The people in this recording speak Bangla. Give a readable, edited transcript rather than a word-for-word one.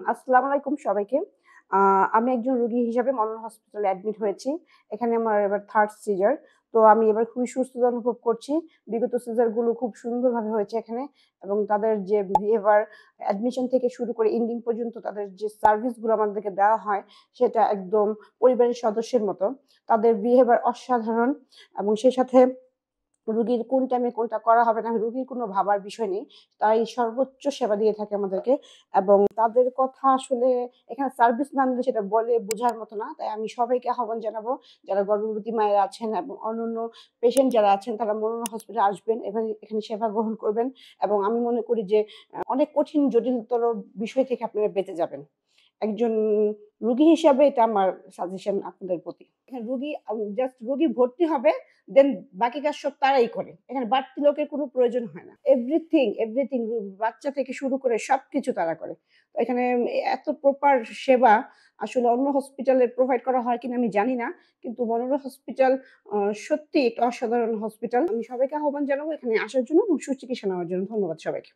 আসসালামু আলাইকুম সবাইকে। আমি একজন রোগী হিসাবে মনোহর হসপিটালে অ্যাডমিট হয়েছি। এখানে আমার এবার 3rd সিজার। তো আমি এবার খুবই সুস্থতা অনুভব করছি। বিগত সিজার গুলো খুব সুন্দরভাবে হয়েছে এখানে এবং তাদের যে বিহেভিয়ার অ্যাডমিশন থেকে শুরু করে এন্ডিং পর্যন্ত তাদের যে সার্ভিস গুলো আমাদেরকে দেওয়া হয় সেটা একদম পরিবারের সদস্যের মতো। তাদের বিহেভিয়ার অসাধারণ এবং সেই সাথে রুগীর কোন টাইমে কোনটা করা হবে না, রুগীর কোনো ভাবার বিষয় নেই। তারাই সর্বোচ্চ সেবা দিয়ে থাকে আমাদেরকে এবং তাদের কথা আসলে এখানে সার্ভিস না নিলে সেটা বলে বোঝার মতো না। তাই আমি সবাইকে আহ্বান জানাবো যারা গর্ভবতী মায়েরা আছেন এবং অন্যান্য পেশেন্ট যারা আছেন তারা মনোহর হসপিটালে আসবেন এবং এখানে সেবা গ্রহণ করবেন এবং আমি মনে করি যে অনেক কঠিন জটিলতর বিষয় থেকে আপনারা বেঁচে যাবেন। একজন রোগী হিসাবে এটা আমার সাজেশন আপনাদের প্রতি। এখানে রোগী ভর্তি হবে, দেন বাকি কাজ সব তারাই করে। এখানে বাড়তি লোকের কোনো প্রয়োজন হয় না। এভরিথিং বাচ্চা থেকে শুরু করে সবকিছু তারা করে। তো এখানে এত প্রপার সেবা আসলে অন্য হসপিটালে প্রোভাইড করা হয় কিনা আমি জানি না। কিন্তু মনোহর হসপিটাল আ সত্যিই একটা অসাধারণ হসপিটাল। আমি সবাইকে আহ্বান জানাবো এখানে আসার জন্য এবং সুচিকিৎসা নেওয়ার জন্য। ধন্যবাদ সবাইকে।